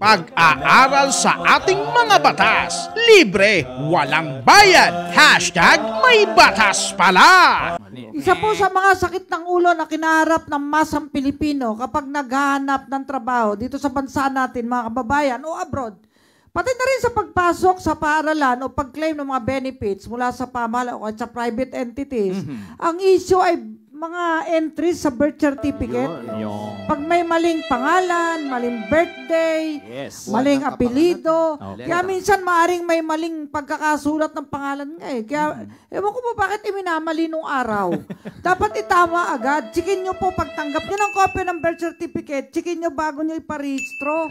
Pag-aaral sa ating mga batas. Libre, walang bayad. Hashtag may batas pala. Isa po sa mga sakit ng ulo na kinaharap ng masang Pilipino kapag naghahanap ng trabaho dito sa bansa natin, mga kababayan, o abroad. Pati na rin sa pagpasok sa paaralan o pag-claim ng mga benefits mula sa pamahalaan o sa private entities, ang issue ay mga entries sa birth certificate. Pag may maling pangalan, maling birthday, maling apelido. Kaya minsan maaring may maling pagkakasulat ng pangalan nga eh. Kaya ewan ko po bakit iminamali nung araw. Dapat itama agad. Chikin nyo po pagtanggap nyo ng copy ng birth certificate, chikin nyo bago nyo iparehistro.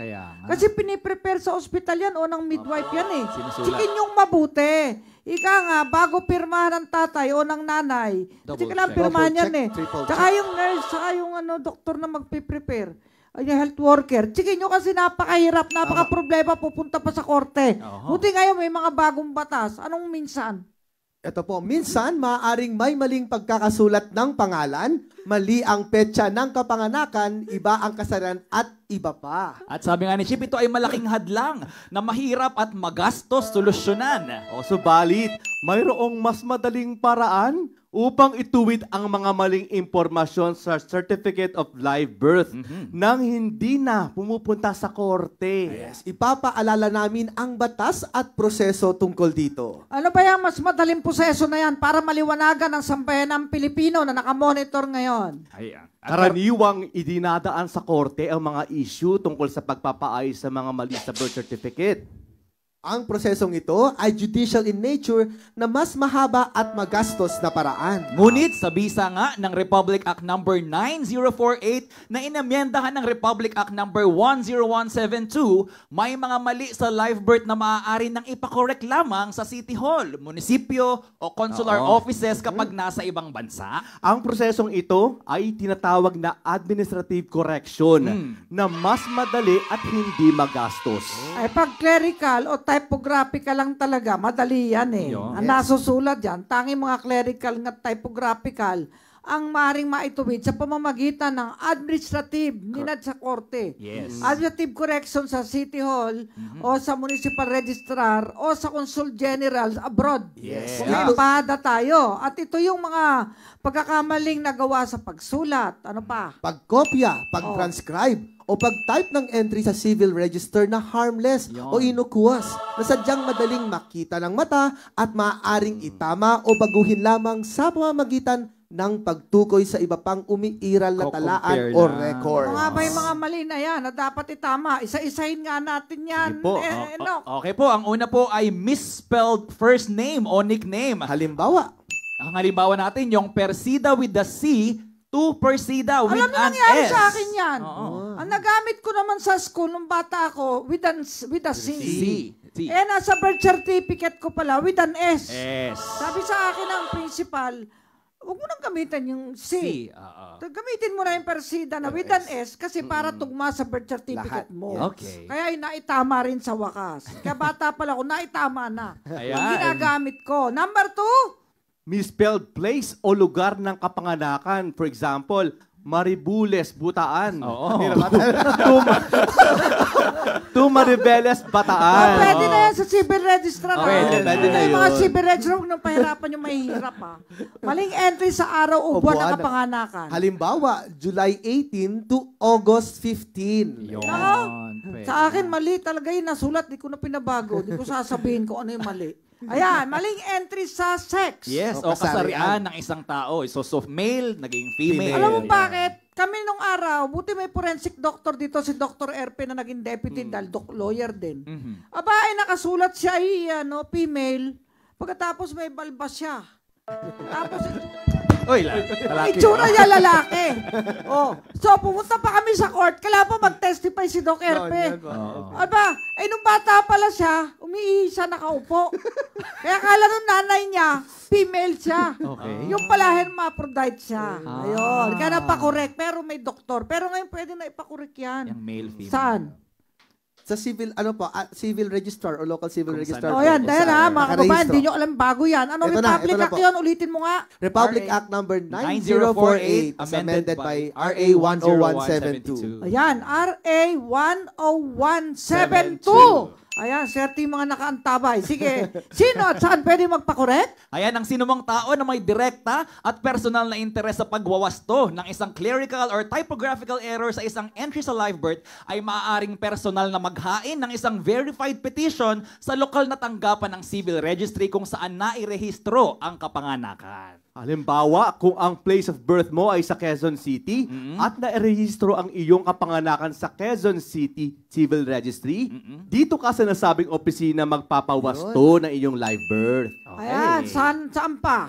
Kasi piniprepare sa ospital yan o ng midwife yan eh. Chikin nyo mabuti. Ika nga, bago pirmahan ng tatay o ng nanay. Kasi kailangan pirmahan yan eh. Tsaka yung nurse, tsaka yung doktor na magpiprepare. Yung health worker. Chikin nyo kasi napakahirap, napaka-problema, pupunta pa sa korte. Buti ngayon may mga bagong batas. Anong minsan? Ito po, minsan maaaring may maling pagkakasulat ng pangalan, mali ang petsa ng kapanganakan, iba ang kasalan at iba pa. At sabi nga ni Chip, ito ay malaking hadlang na mahirap at magastos solusyonan. O subalit, mayroong mas madaling paraan upang ituwid ang mga maling impormasyon sa Certificate of Live Birth nang hindi na pumupunta sa korte. Ipapaalala namin ang batas at proseso tungkol dito. Ano ba yung mas madaling proseso na yan para maliwanagan ang sambayan ng Pilipino na nakamonitor ngayon? Karaniwang idinadaan sa korte ang mga issue tungkol sa pagpapaayos sa mga mali sa birth certificate. Ang prosesong ito ay judicial in nature na mas mahaba at magastos na paraan. Ngunit sa bisa nga ng Republic Act No. 9048 na inamyendahan ng Republic Act No. 10172, may mga mali sa live birth na maaari nang ipakorek lamang sa City Hall, munisipyo o consular offices kapag nasa ibang bansa. Ang prosesong ito ay tinatawag na administrative correction na mas madali at hindi magastos. Ay pag clerical o typographical lang talaga, madali yan eh. Ang nasusulat yan, tanging mga clerical nga typographical ang maaaring maituwid sa pamamagitan ng administrative ninad sa korte. Administrative correction sa City Hall o sa Municipal Registrar o sa Consul General abroad. Kung may embahada tayo. At ito yung mga pagkakamaling nagawa sa pagsulat. Ano pa? Pagkopya, pag-transcribe, o pag-type ng entry sa civil register na harmless o inukuwas na sadyang madaling makita ng mata at maaaring itama o baguhin lamang sa pamamagitan ng pagtukoy sa iba pang umiiral na talaan o record. Mga may mga mali na yan na dapat itama. Isa-isahin nga natin yan. Okay po, ang una po ay misspelled first name o nickname. Halimbawa. Ang halimbawa natin, yung Persida with the C to Persida with an S. Alam mo nangyari sa akin yan. Ang nagamit ko naman sa school nung bata ako with a C. Eh, nasa birth certificate ko pala with an S. Sabi sa akin ng principal, huwag mo nang gamitan yung C. Gamitin mo na yung Persida na with an S kasi para tugma sa birth certificate mo. Kaya naitama rin sa wakas. Kaya bata pala ako, naitama na. Yung ginagamit ko. Number 2, misspelled place o lugar ng kapanganakan. For example, Maribules, Butaan. Maribeles, Bataan. Pwede na yan sa civil registrar. Pwede na yun. Mga civil registrar, huwag nang pahirapan yung mahihirap. Maling entry sa araw o buwan ng kapanganakan. Halimbawa, July 18 to August 15. Sa akin, mali talaga yun. Nasulat, di ko na pinabago. Di ko sasabihin kung ano yung mali. Ayan, maling entry sa sex. O kasarian ng isang tao. So, male, naging female. Alam mo bakit? Kami nung araw, buti may forensic doctor dito, si Dr. RP na naging deputy dahil lawyer din. Aba, ay nakasulat siya ay female. Pagkatapos may balbas siya. Tapos, itsura niya lalaki. So, pumunta pa kami sa court. Kailangan pa mag-testify si Doc RP. Aba, nung bata pala siya, umiisa nakaupo. Kaya akala nung nanay niya, female siya. Yung pala hermaphrodite siya. Ayun. Kaya napakorek. Pero may doktor. Pero ngayon pwede na ipakorek yan. Yung male, female. Saan? sa civil, civil registrar o local civil Kung registrar. O yan, po, dahil kung ha, saan mga kababayan, nakarehistro. hindi nyo alam bago yan. Ano Ito na, Republic ito na Act po. yun? Ulitin mo nga. Republic RA Act number 9048 as amended by RA 10172. Ayan, RA 10172. Ayan, swerte yung mga nakaantabay. Sige, sino at saan pwede magpakorek? Ayan, ang sinumang tao na may direkta at personal na interes sa pagwawasto ng isang clerical or typographical error sa isang entry sa Livebirth ay maaaring personal na maghain ng isang verified petition sa lokal na tanggapan ng civil registry kung saan nairehistro ang kapanganakan. Halimbawa, kung ang place of birth mo ay sa Quezon City at nairehistro ang iyong kapanganakan sa Quezon City Civil Registry, dito ka sa nasabing opisina magpapawasto ng iyong live birth. Ayan, saan pa?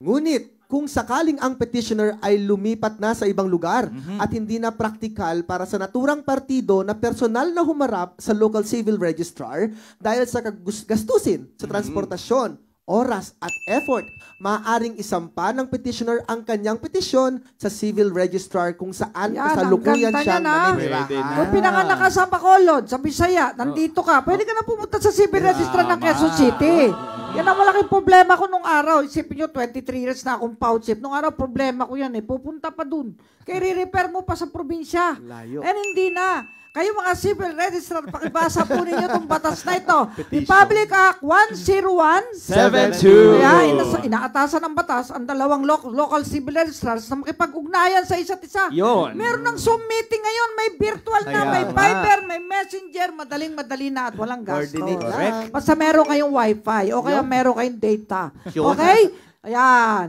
Ngunit, kung sakaling ang petitioner ay lumipat na sa ibang lugar at hindi na praktikal para sa naturang partido na personal na humarap sa local civil registrar dahil sa gastusin sa transportasyon, oras at effort, maaaring isampa ng petitioner ang kanyang petisyon sa civil registrar kung saan Yan, kasalukuyan ang ganda siyang niyan, ha? naninirahan. Kung pinanganak ka sa Bacolod, sa Bisaya, nandito ka, pwede ka na pumunta sa civil registrar ng Quezon City. Yan ang malaking problema ko nung araw. Isipin nyo, 23 years na akong pouchip. Nung araw, problema ko yan eh. Pupunta pa dun. Kaya re-repair mo pa sa probinsya. Layo. And hindi na. Kayo mga civil registrar, pakibasa po ninyo itong batas na ito. Republic Act 10172. Kaya inaatasan ng batas ang dalawang local civil registrars na makipag-ugnayan sa isa't isa. Yun. Meron ng Zoom meeting ngayon, may virtual na, Kaya may nga. Viber, may Messenger, madaling-madali na at walang gasto. Coordinate lang. Basta meron kayong wifi o kaya meron kayong data. Yun. Okay? Ayan.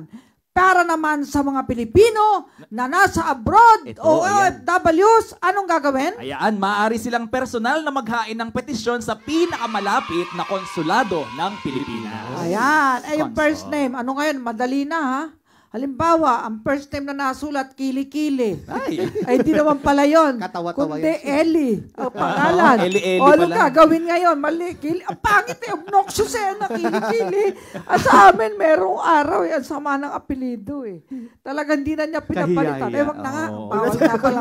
Para naman sa mga Pilipino na nasa abroad Ito, o ayan. OFWs, anong gagawin? Ayan, maaari silang personal na maghain ng petisyon sa pinakamalapit na konsulado ng Pilipinas. Ayan. Eh, yung Consul. first name, ano ngayon? Madali na, ha? Halimbawa, ang first name na nasulat, Kili-Kili. Ay. Ay, di naman pala yun. Katawa-tawa Kundi yun. Eli. Ang pangalan. Eli-Eli O, ano pala. gagawin ngayon? Mali. Ang pangit eh. Obnoxious eh. Na Kili-Kili. At sa amin, merong araw eh. Ang sama ng apelido eh. Talagang di na niya pinapalitan. Kahiya-hiya. Eh, wag na nga. Oo. Bawal na pala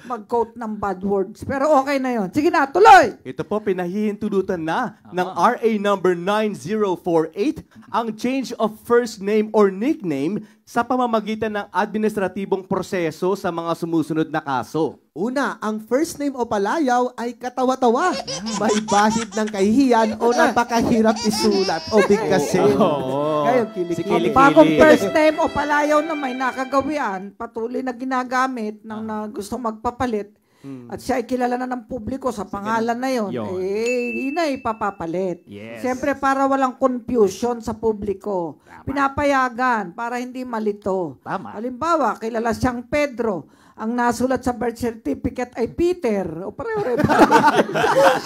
mag-quote ng bad words. Pero okay na yun. Sige na, tuloy. Ito po, pinahihintulutan na ng RA number 9048 ang change of first name or nickname sa pamamagitan ng administratibong proseso sa mga sumusunod na kaso. Una, ang first name o palayaw ay katawa-tawa. May bahid ng kahihiyan o napakahirap isulat o bigkasin. Ngayon, Si kilikili. Kili-Kili. Bagong first name o palayaw na may nakagawian, patuloy na ginagamit ng na gusto magpapalit, at siya ay kilala na ng publiko sa pangalan na yon, Yun. eh, hindi na ipapapalit. Yes. Siyempre, para walang confusion sa publiko. Pinapayagan para hindi malito. Tama. Halimbawa, kilala siyang Pedro. Ang nasulat sa birth certificate ay Peter. O pareho-reho.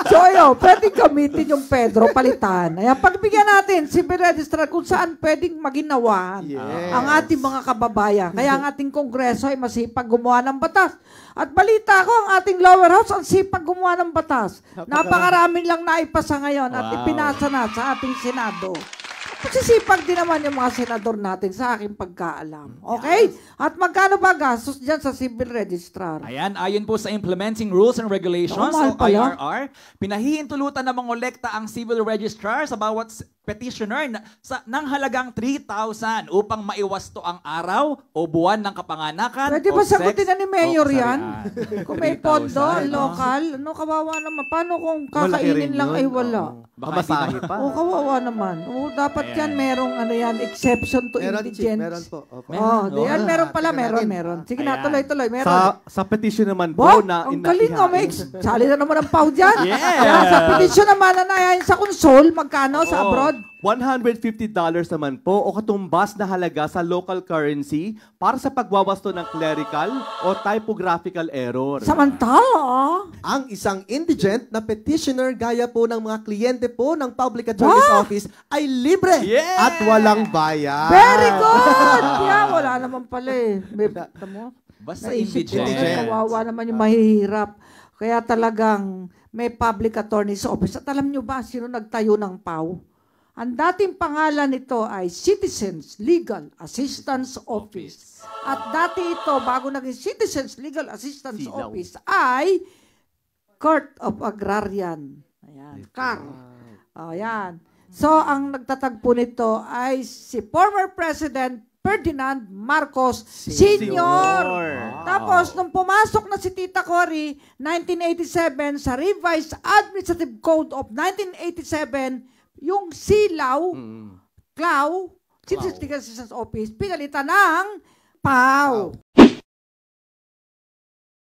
So, yun, pwedeng gamitin yung Pedro, palitan. Ayan, pagbigyan natin, civil registrar, kung saan pwedeng maginawahan Yes. ang ating mga kababayan. Kaya ang ating kongreso ay masipag gumawa ng batas. At balita ko, ang ating lower house, ang sipag gumawa ng batas. Napakaraming lang naipasa ngayon at Wow. ipinasa na sa ating Senado. Sisipag din naman yung mga senador natin sa aking pagkaalam. Okay? At magkano ba gastos dyan sa civil registrar? Ayan, ayon po sa Implementing Rules and Regulations Mahal o pala. IRR, pinahihintulutan na mangolekta ang civil registrar sa bawat petitioner ng halagang 3,000 upang maiwasto ang araw o buwan ng kapanganakan Pwede o ba sex sagutin na ni Mayor o yan? kasarian. Kung may 3,000, pondo, no? local, ano kawawa naman. Paano kung Malaki kakainin rin lang yun. ay wala? Baka Kamasahe pa. O kawawa naman. O dapat Ayan. yan merong ano yan, exception to Meron, Chief. indigence. Meron po. Opo. Oh, yan, meron pala, Tingnan natin. meron. Sige na, Ayan. tuloy-tuloy, meron. Sa petition naman Bo, po na ang galing nga, may sali na naman ang pau dyan. Yeah. Kaya sa petition naman na nayayin sa console, magkano sa Oo. abroad? $150 naman po o katumbas na halaga sa local currency para sa pagwawasto ng clerical o typographical error. Samantala, Ang isang indigent na petitioner gaya po ng mga kliyente po ng Public Attorney's Office ay libre Yeah! at walang bayan. very good! Yeah, wala naman pala eh. May, mo? Basta Naisip ko, indigent. kawawa naman yung mahihirap. Kaya talagang may Public Attorney's Office. At alam nyo ba sino nagtayo ng PAW? Ang dating pangalan nito ay Citizens Legal Assistance Office. At dati ito, bago naging Citizens Legal Assistance Silaw. Office, ay Court of Agrarian. Ayan, CAR. O, yan. So, ang nagtatagpo nito ay si former President Ferdinand Marcos Sr. Tapos, nung pumasok na si Tita Cory, 1987, sa Revised Administrative Code of 1987, yung silaw, CLAW, Citizen Office, pinalitan ng PAW.